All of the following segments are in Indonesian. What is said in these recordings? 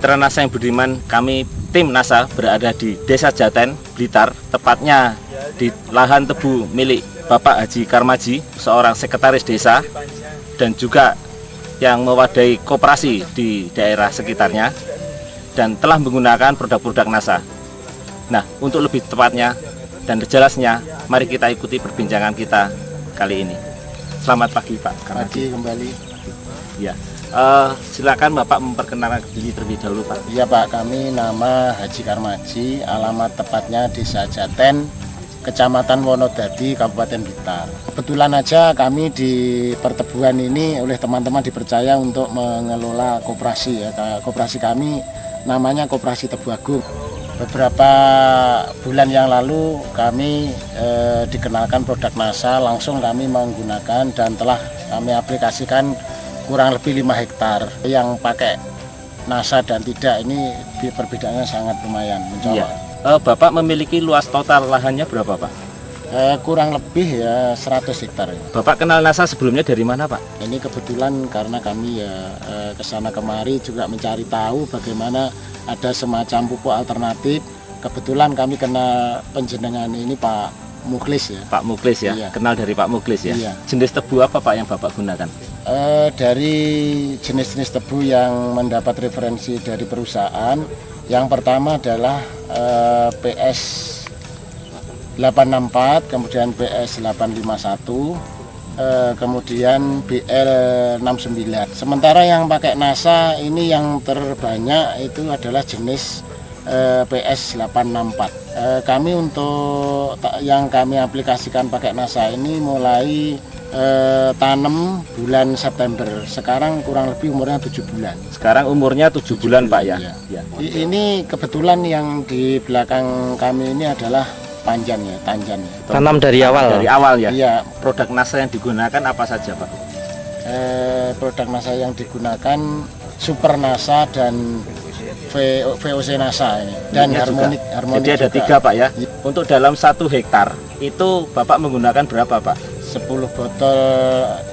Mitra NASA yang budiman, kami tim NASA berada di Desa Jaten, Blitar, tepatnya di lahan tebu milik Bapak Haji Karmaji, seorang sekretaris desa dan juga yang mewadahi koperasi di daerah sekitarnya dan telah menggunakan produk-produk NASA. Nah, untuk lebih tepatnya dan jelasnya, mari kita ikuti perbincangan kita kali ini. Selamat pagi Pak Karmaji. Pagi kembali. Ya. Silakan Bapak memperkenalkan diri terlebih dahulu Pak. Iya Pak, kami nama Haji Karmaji, alamat tepatnya Desa Jaten, Kecamatan Wonodadi, Kabupaten Blitar. Kebetulan aja kami di pertebuan ini oleh teman-teman dipercaya untuk mengelola koperasi ya. Koperasi kami namanya Koperasi Tebu Agung. Beberapa bulan yang lalu kami dikenalkan produk NASA, langsung kami menggunakan dan telah kami aplikasikan kurang lebih 5 hektar. Yang pakai NASA dan tidak ini perbedaannya sangat lumayan mencolok. Iya. Bapak memiliki luas total lahannya berapa Pak? Kurang lebih ya 100 hektar. Bapak kenal NASA sebelumnya dari mana Pak? Ini kebetulan karena kami ya kesana kemari juga mencari tahu bagaimana ada semacam pupuk alternatif. Kebetulan kami kenal penjenengan ini Pak Muklis ya. Pak Muklis ya, Iya. Kenal dari Pak Muklis ya. Iya. Jenis tebu apa Pak yang Bapak gunakan? Dari jenis-jenis tebu yang mendapat referensi dari perusahaan, yang pertama adalah PS 864, kemudian PS 851, kemudian BL 69. Sementara yang pakai NASA ini yang terbanyak itu adalah jenis PS 864. Kami untuk yang kami aplikasikan pakai NASA ini mulai tanam bulan September. Sekarang kurang lebih umurnya 7 bulan. Sekarang umurnya 7 bulan Pak ya. Iya. Ya. Ini kebetulan yang di belakang kami ini adalah panjan ya, tanjan ya. Tanam dari awal. Dari awal ya. Iya. Produk NASA yang digunakan apa saja Pak? Produk NASA yang digunakan Super NASA dan VOC NASA ini dan Ini harmonik. Jadi ada juga. 3 Pak ya. Untuk dalam 1 hektar itu Bapak menggunakan berapa Pak? 10 botol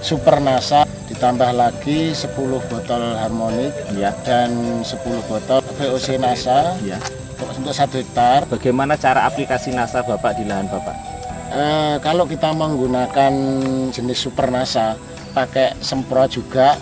Super NASA ditambah lagi 10 botol harmonik Ya. dan 10 botol VOC NASA Ya. untuk 1 hektar. Bagaimana cara aplikasi NASA Bapak di lahan Bapak? Kalau kita menggunakan jenis Super NASA pakai semprot juga,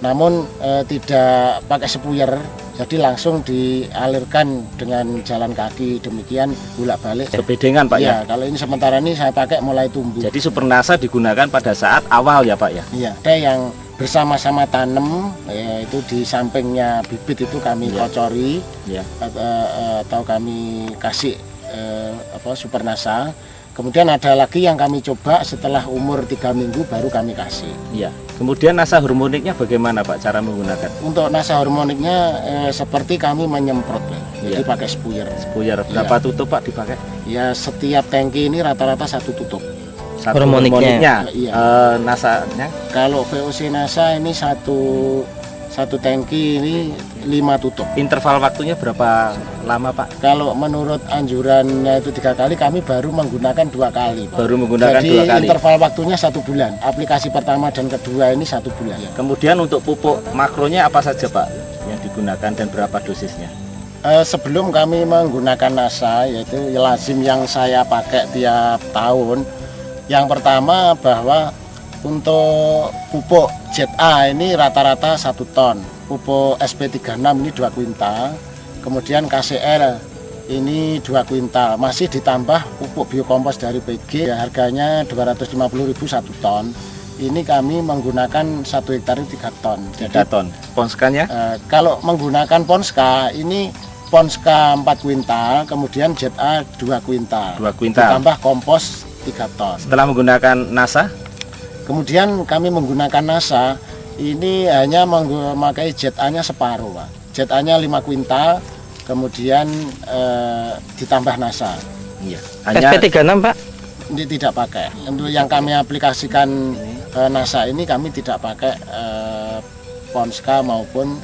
namun tidak pakai spuyer, jadi langsung dialirkan dengan jalan kaki, demikian bolak-balik. Kebedengan Pak ya. Iya, kalau ini sementara ini saya pakai mulai tumbuh. Jadi Super NASA digunakan pada saat awal ya Pak ya. Iya, ada yang bersama-sama tanam, itu di sampingnya bibit itu kami Iya. kocori, Ya. atau kami kasih Super NASA. Kemudian ada lagi yang kami coba setelah umur 3 minggu baru kami kasih. Iya. Kemudian NASA harmoniknya bagaimana Pak cara menggunakan? Untuk NASA harmoniknya seperti kami menyemprot, jadi Iya. pakai spuyer. Spuyer berapa tutup Pak dipakai? Ya setiap tangki ini rata-rata 1 tutup. Satu Harmoniknya. Iya. NASA-nya Kalau VOC NASA ini satu tangki ini 5 tutup. interval waktunya berapa lama Pak? Kalau menurut anjurannya itu 3 kali, kami baru menggunakan 2 kali, Pak. Baru menggunakan Jadi 2 kali. interval waktunya 1 bulan. Aplikasi pertama dan kedua ini 1 bulan. Kemudian untuk pupuk makronya apa saja Pak yang digunakan dan berapa dosisnya? Sebelum kami menggunakan NASA, yaitu lazim yang saya pakai tiap tahun. Yang pertama bahwa untuk pupuk ZA ini rata-rata 1 ton. Pupuk SP36 ini 2 kuintal. Kemudian KCL ini 2 kuintal. Masih ditambah pupuk biokompos dari PG, ya, harganya 250.000 1 ton. Ini kami menggunakan 1 hektar 3 ton. 3 ton. Ponskanya? Kalau menggunakan Ponska ini Ponska 4 kuintal, kemudian ZA 2 kuintal. 2 kuintal. Ditambah kompos 3 ton. Setelah menggunakan NASA? Kemudian kami menggunakan NASA ini hanya memakai ZA-nya separuh, Pak. ZA-nya 5 kuintal, kemudian ditambah NASA. Iya. Hanya SP36 Pak? Ini tidak pakai. Untuk yang kami aplikasikan NASA ini kami tidak pakai Ponska maupun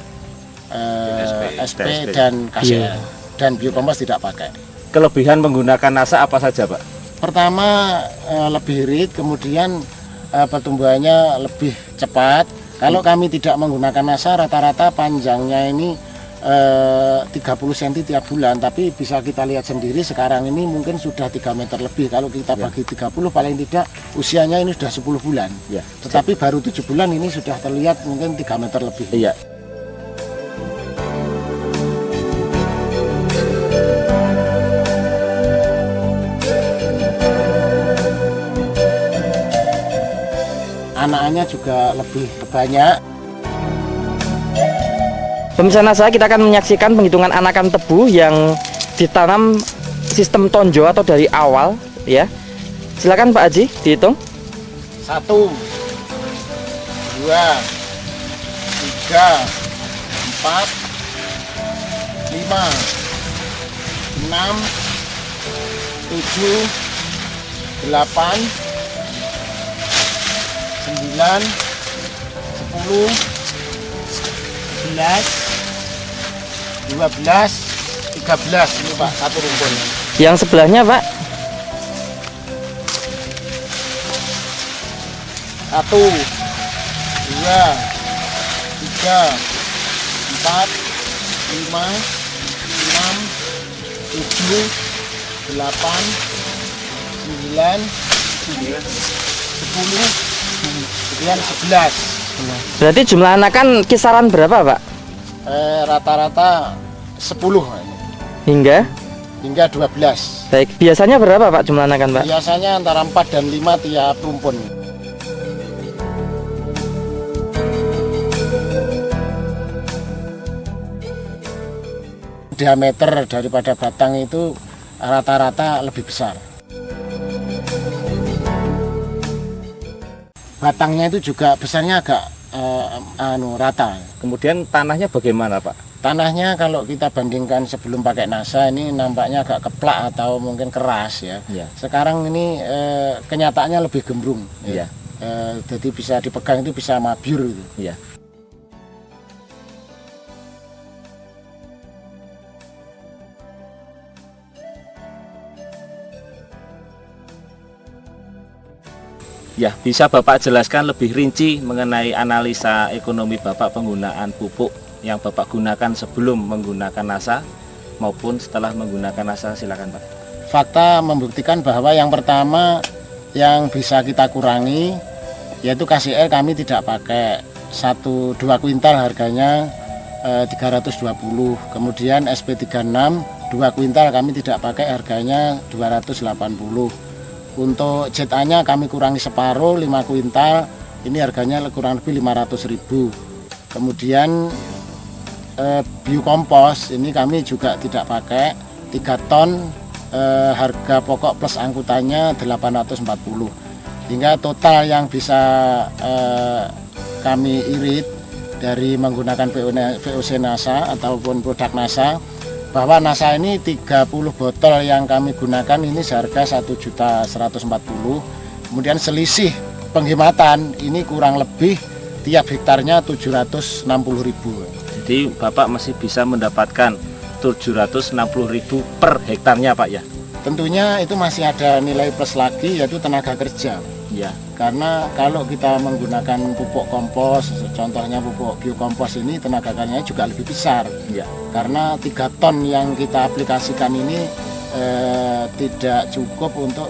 SP dan KCL. Dan biokompos tidak pakai. kelebihan menggunakan NASA apa saja Pak? Pertama lebih irit, kemudian pertumbuhannya lebih cepat. Kalau kami tidak menggunakan NASA, rata-rata panjangnya ini 30 cm tiap bulan, tapi bisa kita lihat sendiri sekarang ini mungkin sudah 3 meter lebih. Kalau kita bagi 30 paling tidak usianya ini sudah 10 bulan. Ya. Tetapi baru 7 bulan ini sudah terlihat mungkin 3 meter lebih. Iya. Anaknya juga lebih banyak. Pemirsa NASA, kita akan menyaksikan penghitungan anakan tebu yang ditanam sistem tonjo atau dari awal, ya. Silakan Pak Haji, dihitung. 1, 2, 3, 4, 5, 6, 7, 8, 9, 10, 11, 12, 13. Ini Pak, satu rumpun. Yang sebelahnya Pak. 1, 2, 3, 4, 5, 6, 7, 8, 9, 10, kemudian 11. Berarti jumlah anakan kisaran berapa Pak? Rata-rata 10 ini. Hingga 12. Baik, biasanya berapa Pak jumlah anakan Pak? Biasanya antara 4 dan 5 tiap rumpun. Diameter daripada batang itu rata-rata lebih besar. Batangnya itu juga besarnya agak rata. Kemudian tanahnya bagaimana Pak? Tanahnya kalau kita bandingkan sebelum pakai NASA ini nampaknya agak keplak atau mungkin keras ya. Iya. Sekarang ini kenyataannya lebih gembrung. Iya. Jadi bisa dipegang itu bisa mabyur gitu. Iya. Ya, bisa Bapak jelaskan lebih rinci mengenai analisa ekonomi Bapak penggunaan pupuk yang Bapak gunakan sebelum menggunakan NASA maupun setelah menggunakan NASA, silakan Pak. Fakta membuktikan bahwa yang pertama yang bisa kita kurangi yaitu KCL kami tidak pakai 2 kuintal harganya 320. Kemudian SP36 2 kuintal kami tidak pakai harganya 280. Untuk ZA-nya kami kurangi separuh 5 kuintal, ini harganya kurang lebih 500.000. Kemudian biokompos ini kami juga tidak pakai 3 ton, harga pokok plus angkutannya 840. Hingga total yang bisa kami irit dari menggunakan VOC NASA ataupun produk NASA, bahwa NASA ini 30 botol yang kami gunakan ini seharga 1.140.000. Kemudian selisih penghematan ini kurang lebih tiap hektarnya 760.000. Jadi Bapak masih bisa mendapatkan 760.000 per hektarnya Pak ya? Tentunya itu masih ada nilai plus lagi yaitu tenaga kerja. Ya. Karena kalau kita menggunakan pupuk kompos, contohnya pupuk biokompos ini tenaga kerjanya juga lebih besar. Ya. Karena 3 ton yang kita aplikasikan ini tidak cukup untuk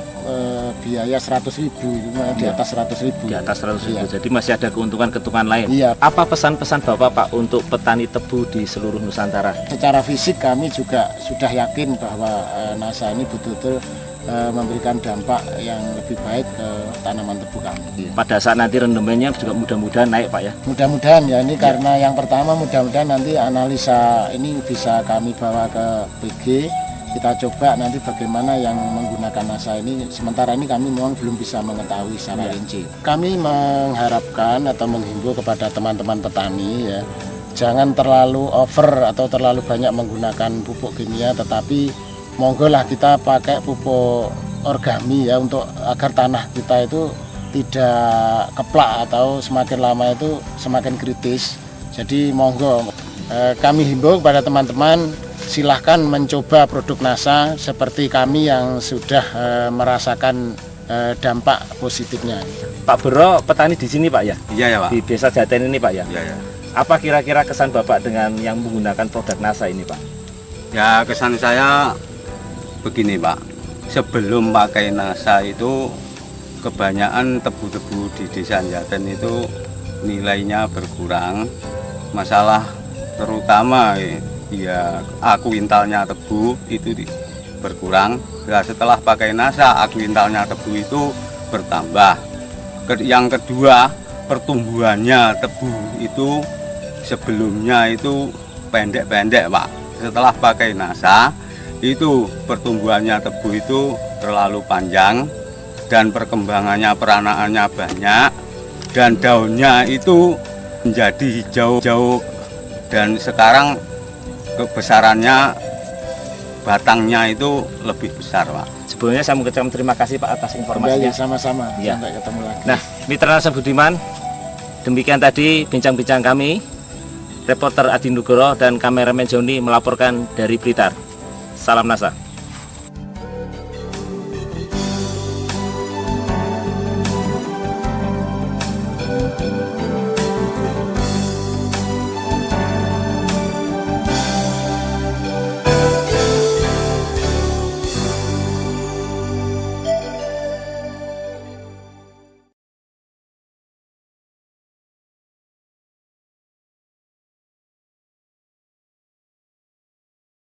biaya 100.000, di atas 100.000. Di atas 100.000. Iya. Jadi masih ada keuntungan-keuntungan lain. Iya. Apa pesan-pesan Bapak Pak untuk petani tebu di seluruh Nusantara? Secara fisik kami juga sudah yakin bahwa NASA ini betul-betul memberikan dampak yang lebih baik ke tanaman tebu kami. Pada saat nanti rendemennya juga mudah-mudahan naik Pak ya? Mudah-mudahan ya, ini karena yang pertama mudah-mudahan nanti analisa ini bisa kami bawa ke PG, kita coba nanti bagaimana yang menggunakan NASA ini. Sementara ini kami memang belum bisa mengetahui secara rinci. Kami mengharapkan atau menghimbau kepada teman-teman petani ya, jangan terlalu over atau terlalu banyak menggunakan pupuk kimia, tetapi monggo lah kita pakai pupuk orgami ya, untuk agar tanah kita itu tidak keplak atau semakin lama itu semakin kritis. Jadi monggo kami himbau kepada teman-teman, silahkan mencoba produk NASA seperti kami yang sudah merasakan dampak positifnya. Pak Bro petani di sini Pak ya? Iya ya Pak. Di Desa Jaten ini Pak ya? Iya ya. Apa kira-kira kesan Bapak dengan yang menggunakan produk NASA ini, Pak? Ya, kesan saya begini, Pak. Sebelum pakai NASA itu kebanyakan tebu-tebu di Desa Jaten itu nilainya berkurang. Masalah terutama ya akuintalnya tebu itu berkurang. Nah, setelah pakai NASA akuintalnya tebu itu bertambah. Yang kedua, pertumbuhannya tebu itu sebelumnya itu pendek-pendek, Pak. Setelah pakai NASA itu pertumbuhannya tebu itu terlalu panjang dan perkembangannya peranakannya banyak dan daunnya itu menjadi hijau-hijau dan sekarang kebesarannya batangnya itu lebih besar, Pak. Sebelumnya saya mengucapkan terima kasih Pak atas informasinya. Kembali sama-sama. Ya. Sampai ketemu lagi. Nah, Mitra NASA Budiman, demikian tadi bincang-bincang kami. Reporter Adi Nugroho dan kameramen Joni melaporkan dari Blitar. Salam NASA.